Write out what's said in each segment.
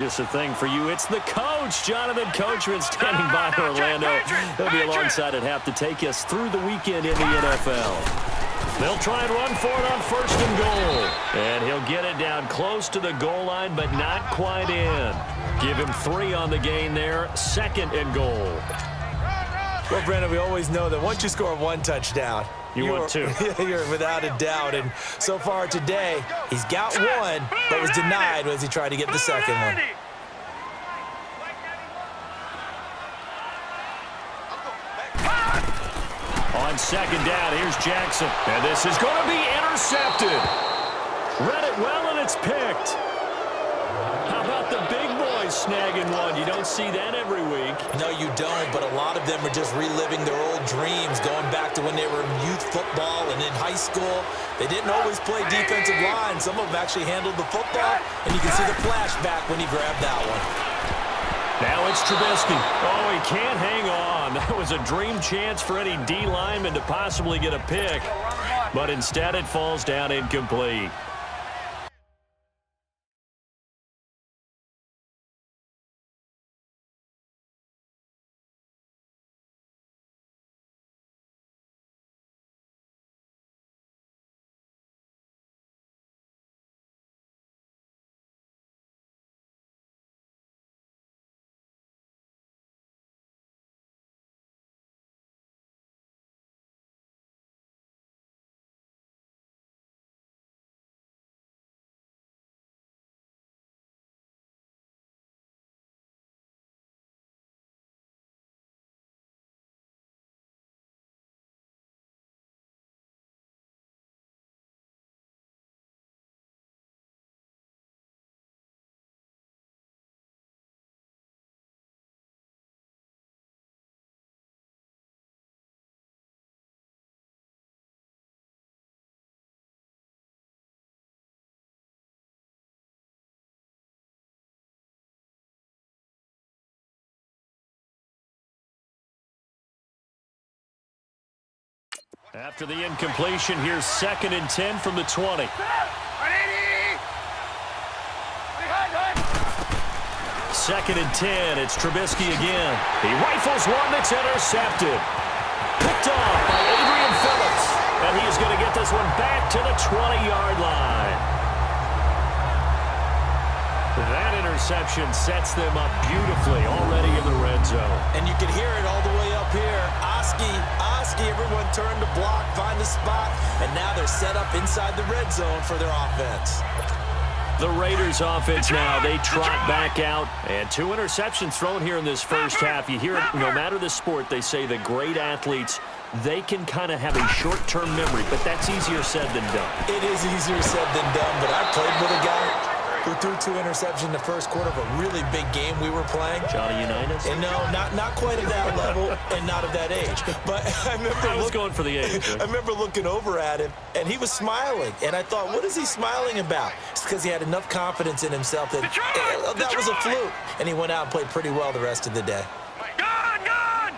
this a thing for you. It's the coach, Jonathan Coachman, standing by for Orlando. He'll be alongside at half to take us through the weekend in the NFL. They'll try and run for it on first and goal. And he'll get it down close to the goal line, but not quite in. Give him 3 on the gain there, second and goal. Well, Brandon, we always know that once you score 1 touchdown, want 2. You're without a doubt. And so far today, he's got 1, but was denied as he tried to get the second one. On second down, here's Jackson. And this is going to be intercepted. Read it well, and it's picked. How about the big boys snagging one? You don't see that every week. No, you don't, but a lot of them are just reliving their old dreams, going back to when they were in youth football and in high school. They didn't always play defensive line. Some of them actually handled the football, and you can see the flashback when he grabbed that one. Now it's Trubisky. Oh, he can't hang on. That was a dream chance for any D lineman to possibly get a pick, but instead it falls down incomplete. After the incompletion, here's 2nd and 10 from the 20. Second and 10, it's Trubisky again. He rifles one that's intercepted. Picked off by Adrian Phillips. And he is going to get this one back to the 20-yard line. That interception sets them up beautifully already in the red zone. And you can hear it all the way up here. Oski, everyone turned to block, find the spot, and now they're set up inside the red zone for their offense. The Raiders offense now, they trot back out, and 2 interceptions thrown here in this first half. You hear it, no matter the sport, they say the great athletes, they can kind of have a short-term memory, but that's easier said than done. It is easier said than done, but I played with a guy who threw 2 interceptions in the first quarter of a really big game we were playing. Johnny Unitas? And no, not quite at that level and not of that age. But I was going for the age. I remember looking over at him, and he was smiling. And I thought, what is he smiling about? It's because he had enough confidence in himself that that was a fluke. And he went out and played pretty well the rest of the day. Gone!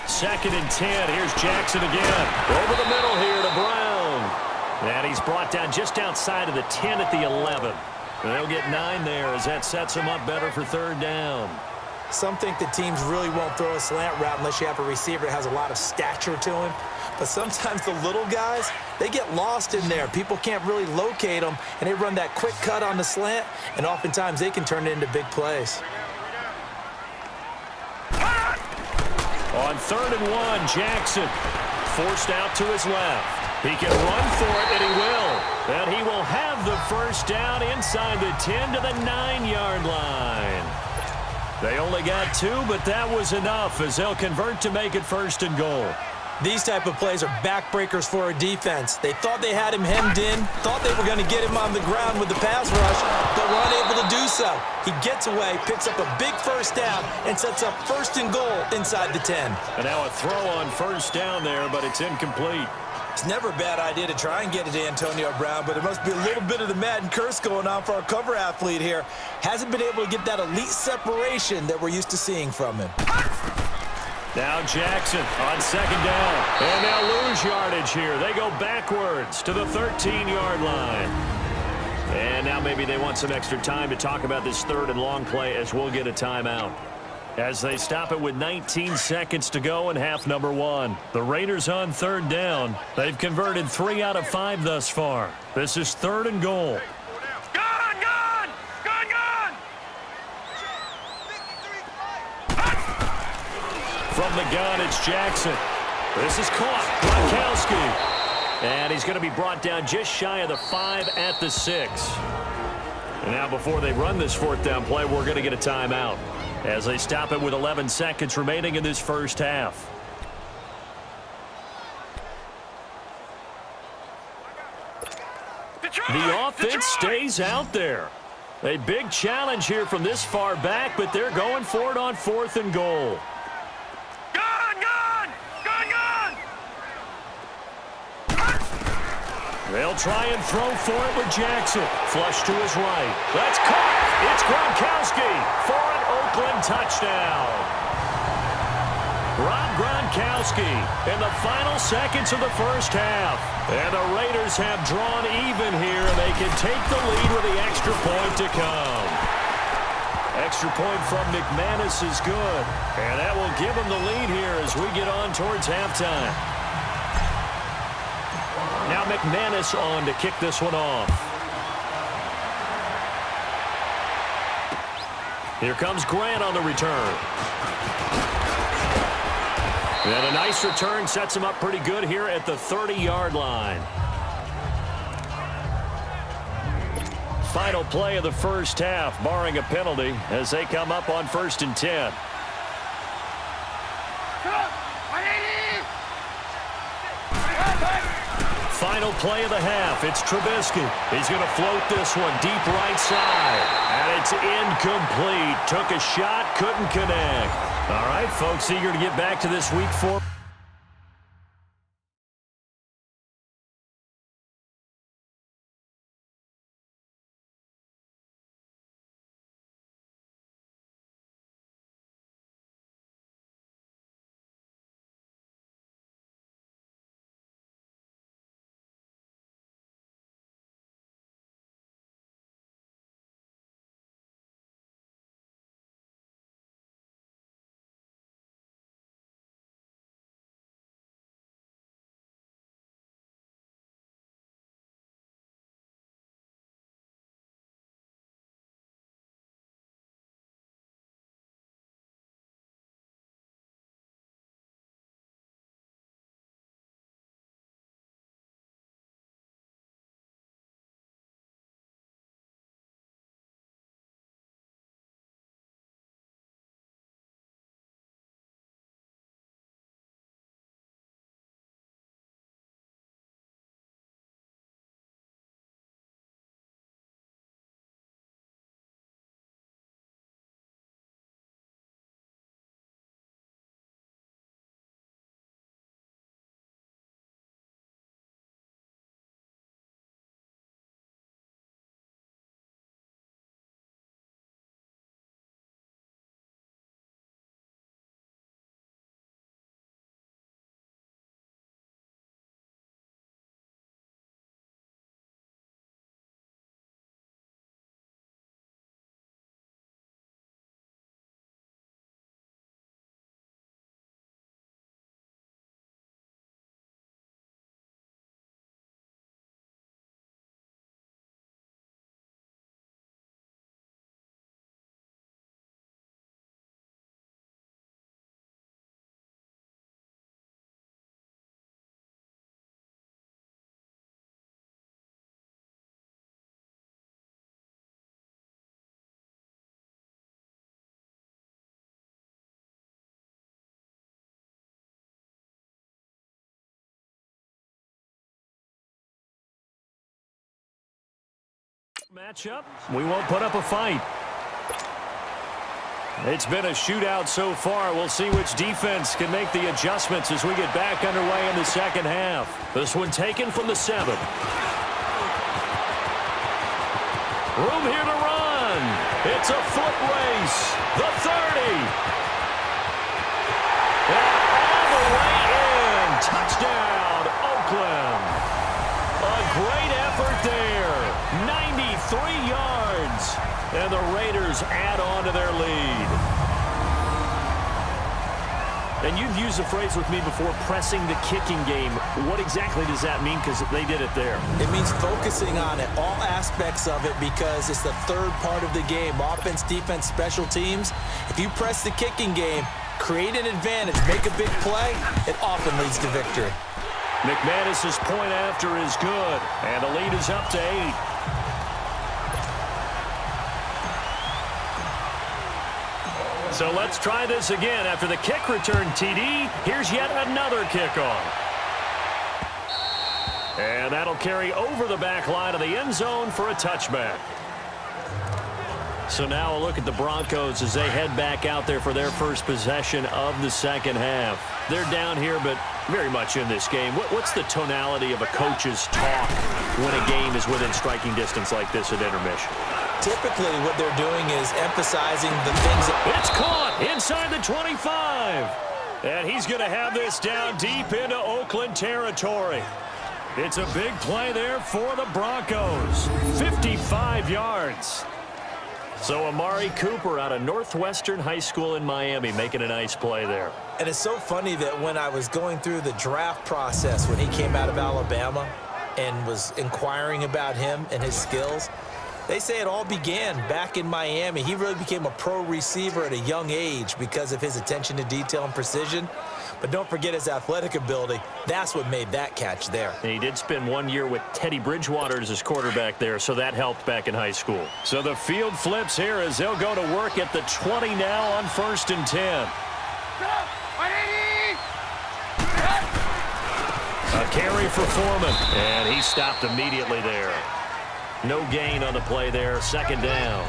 2nd and 10. Here's Jackson again. Over the middle here to Brown. And he's brought down just outside of the 10 at the 11. They'll get 9 there as that sets him up better for 3rd down. Some think that teams really won't throw a slant route unless you have a receiver that has a lot of stature to him. But sometimes the little guys, they get lost in there. People can't really locate them, and they run that quick cut on the slant, and oftentimes they can turn it into big plays. On 3rd and 1, Jackson forced out to his left. He can run for it, and he will. And he will have the first down inside the 10 to the 9-yard line. They only got 2, but that was enough as they'll convert to make it 1st and goal. These type of plays are backbreakers for a defense. They thought they had him hemmed in, thought they were going to get him on the ground with the pass rush, but were unable to do so. He gets away, picks up a big first down, and sets up 1st and goal inside the 10. And now a throw on 1st down there, but it's incomplete. It's never a bad idea to try and get it to Antonio Brown, but there must be a little bit of the Madden curse going on for our cover athlete here. Hasn't been able to get that elite separation that we're used to seeing from him. Now Jackson on 2nd down. And they'll lose yardage here. They go backwards to the 13-yard line. And now maybe they want some extra time to talk about this third and long play as we'll get a timeout. As they stop it with 19 seconds to go in half number one. The Raiders on third down. They've converted 3 out of 5 thus far. This is third and goal. Gone! From the gun, it's Jackson. This is caught. Gronkowski. And he's going to be brought down just shy of the 5 at the 6. And now before they run this fourth down play, we're going to get a timeout as they stop it with 11 seconds remaining in this first half. The offense stays out there. A big challenge here from this far back, but they're going for it on fourth and goal. They'll try and throw for it with Jackson. Flush to his right. That's caught. It's Gronkowski for an Oakland touchdown. Rob Gronkowski in the final seconds of the first half. And the Raiders have drawn even here. They can take the lead with the extra point to come. Extra point from McManus is good. And that will give them the lead here as we get on towards halftime. Now McManus on to kick this one off. Here comes Grant on the return. And a nice return sets him up pretty good here at the 30-yard line. Final play of the first half, barring a penalty, as they come up on 1st and 10. Final play of the half. It's Trubisky. He's going to float this one deep right side. And it's incomplete. Took a shot, couldn't connect. All right, folks, eager to get back to this week 4. Matchup, we won't put up a fight. It's been a shootout so far. We'll see which defense can make the adjustments as we get back underway in the second half. This one taken from the 7. Room here to run. It's a foot race. The 30. And all the way in. Touchdown, Oakland. A great effort there. 93 And the Raiders add on to their lead. And you've used the phrase with me before, pressing the kicking game. What exactly does that mean? Because they did it there. It means focusing on it, all aspects of it, because it's the third part of the game. Offense, defense, special teams. If you press the kicking game, create an advantage, make a big play, it often leads to victory. McManus's point after is good, and the lead is up to 8. So let's try this again. After the kick return TD, here's yet another kickoff. And that'll carry over the back line of the end zone for a touchback. So now a look at the Broncos as they head back out there for their first possession of the second half. They're down here, but very much in this game. What's the tonality of a coach's talk when a game is within striking distance like this at intermission? Typically, what they're doing is emphasizing the things that... It's caught inside the 25. And he's going to have this down deep into Oakland territory. It's a big play there for the Broncos. 55 yards. So Amari Cooper out of Northwestern High School in Miami making a nice play there. And it's so funny that when I was going through the draft process when he came out of Alabama and was inquiring about him and his skills, they say it all began back in Miami. He really became a pro receiver at a young age because of his attention to detail and precision. But don't forget his athletic ability. That's what made that catch there. And he did spend 1 year with Teddy Bridgewater as his quarterback there, so that helped back in high school. So the field flips here as they'll go to work at the 20 now on 1st and 10. A carry for Foreman, and he stopped immediately there. No gain on the play there, second down.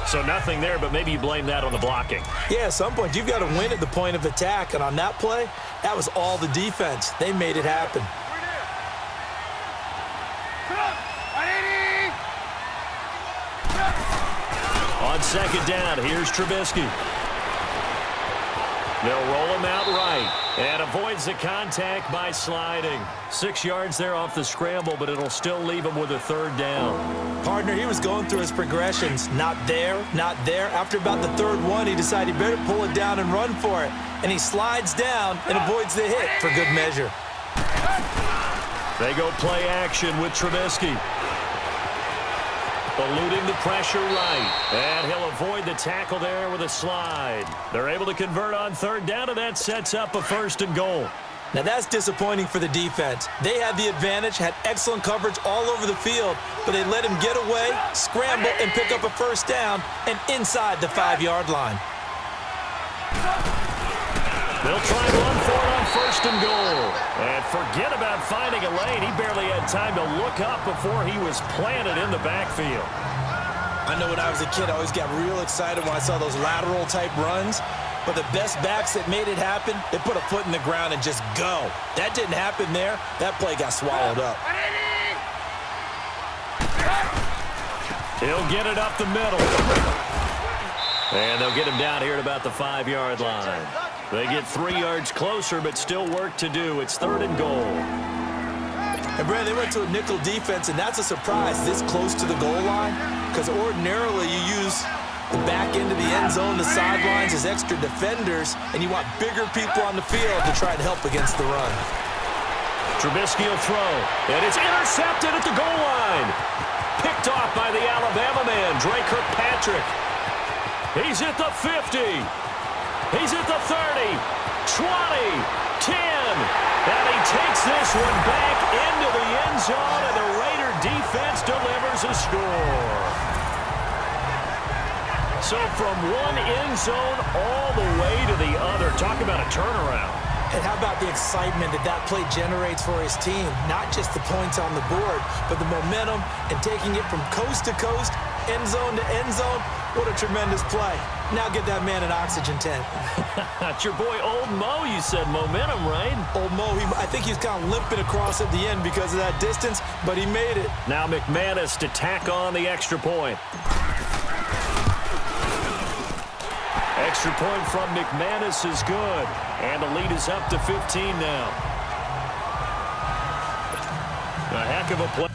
So nothing there, but maybe you blame that on the blocking. Yeah, at some point, you've got to win at the point of attack. And on that play, that was all the defense. They made it happen. On second down, here's Trubisky. They'll roll him out right. And avoids the contact by sliding. 6 yards there off the scramble, but it'll still leave him with a third down. Partner, he was going through his progressions. Not there, not there. After about the third one, he decided he better pull it down and run for it. And he slides down and avoids the hit for good measure. They go play action with Trubisky. Eluding the pressure right. And he'll avoid the tackle there with a slide. They're able to convert on third down, and that sets up a 1st and goal. Now that's disappointing for the defense. They had the advantage, had excellent coverage all over the field, but they let him get away, scramble, and pick up a 1st down, and inside the 5-yard line. They'll try and run for it on 1st and goal. And forget about finding a lane. He barely had time to look up before he was planted in the backfield. I know when I was a kid, I always got real excited when I saw those lateral-type runs. But the best backs that made it happen, they put a foot in the ground and just go. That didn't happen there. That play got swallowed up. He'll get it up the middle. And they'll get him down here at about the 5-yard line. They get 3 yards closer, but still work to do. It's 3rd and goal. And, Brad, they went to a nickel defense, and that's a surprise this close to the goal line, because ordinarily you use the back end of the end zone, the sidelines as extra defenders, and you want bigger people on the field to try and help against the run. Trubisky will throw, and it's intercepted at the goal line. Picked off by the Alabama man, Dre Kirkpatrick. He's at the 50. He's at the 30, 20, 10. And he takes this one back into the end zone, and the Raider defense delivers a score. So from one end zone all the way to the other. Talk about a turnaround. And how about the excitement that that play generates for his team? Not just the points on the board, but the momentum and taking it from coast to coast, end zone to end zone. What a tremendous play. Now get that man an oxygen tent. That's your boy Old Mo, you said. Momentum, right? Old Mo, I think he's kind of limping across at the end because of that distance, but he made it. Now McManus to tack on the extra point. Extra point from McManus is good. And the lead is up to 15 now. A heck of a play.